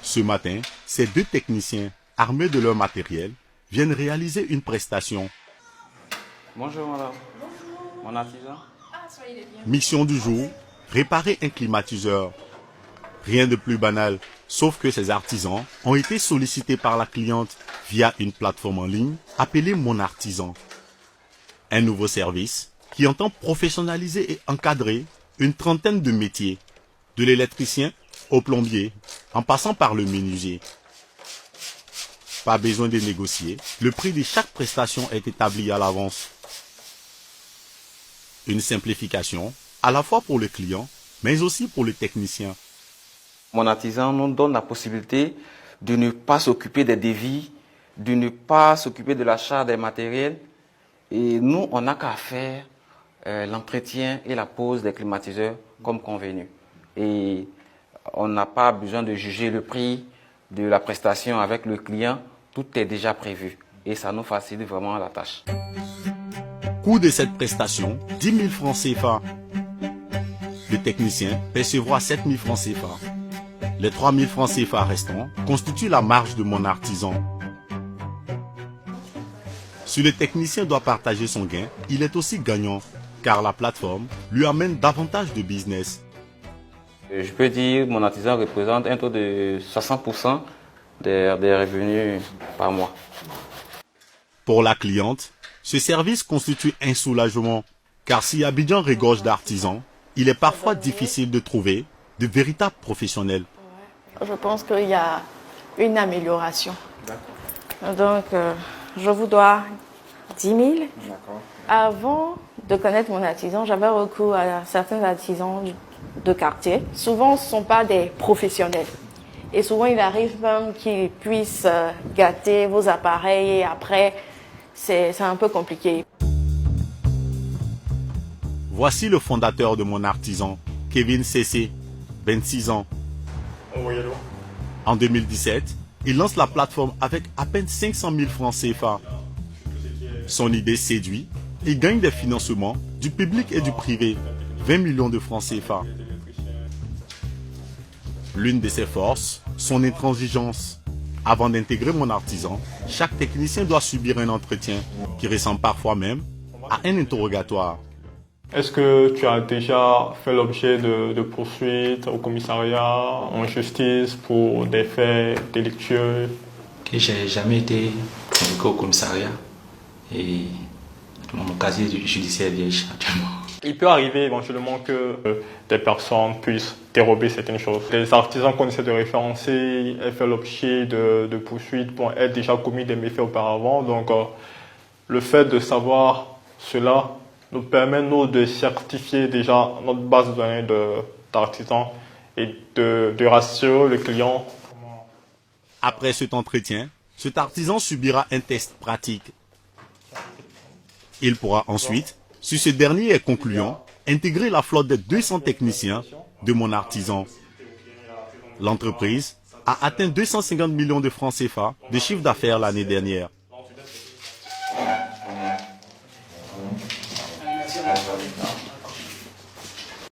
Ce matin, ces deux techniciens, armés de leur matériel, viennent réaliser une prestation. Bonjour madame. Mon artisan. Mission du jour, réparer un climatiseur. Rien de plus banal, sauf que ces artisans ont été sollicités par la cliente via une plateforme en ligne appelée Mon Artisan. Un nouveau service qui entend professionnaliser et encadrer une trentaine de métiers, de l'électricien au plombier, en passant par le menuisier. Pas besoin de négocier, le prix de chaque prestation est établi à l'avance. Une simplification, à la fois pour le client, mais aussi pour le technicien. Mon artisan nous donne la possibilité de ne pas s'occuper des devis, de ne pas s'occuper de l'achat des matériels. Et nous, on n'a qu'à faire l'entretien et la pose des climatiseurs comme convenu. Et on n'a pas besoin de juger le prix de la prestation avec le client. Tout est déjà prévu. Et ça nous facilite vraiment la tâche. Coût de cette prestation, 10 000 francs CFA. Le technicien percevra 7 000 francs CFA. Les 3 000 francs CFA restants constituent la marge de Mon Artisan. Si le technicien doit partager son gain, il est aussi gagnant, car la plateforme lui amène davantage de business. Je peux dire que Mon Artisan représente un taux de 60% des revenus par mois. Pour la cliente, ce service constitue un soulagement, car si Abidjan regorge d'artisans, il est parfois difficile de trouver de véritables professionnels. Je pense qu'il y a une amélioration. Donc, je vous dois 10 000. Avant de connaître Mon Artisan, j'avais recours à certains artisans de quartier. Souvent, ce ne sont pas des professionnels. Et souvent, il arrive même qu'ils puissent gâter vos appareils et après, c'est un peu compliqué. Voici le fondateur de Mon Artisan, Kevin Cessé, 26 ans. En 2017, il lance la plateforme avec à peine 500 000 francs CFA. Son idée séduit, il gagne des financements du public et du privé, 20 millions de francs CFA. L'une de ses forces, son intransigeance. Avant d'intégrer Mon Artisan, chaque technicien doit subir un entretien qui ressemble parfois même à un interrogatoire. Est-ce que tu as déjà fait l'objet de poursuites au commissariat, en justice pour des faits délictueux? Que j'ai jamais été convoqué au commissariat et mon casier judiciaire est vierge actuellement. Il peut arriver éventuellement que des personnes puissent dérober certaines choses. Les artisans qu'on essaie de référencer aient fait l'objet de poursuites pour être déjà commis des méfaits auparavant. Donc le fait de savoir cela nous permet, nous, de certifier déjà notre base de données d'artisans et de rassurer le client. Après cet entretien, cet artisan subira un test pratique. Il pourra ensuite, si ce dernier est concluant, intégrer la flotte des 200 techniciens de Mon Artisan. L'entreprise a atteint 250 millions de francs CFA de chiffre d'affaires l'année dernière.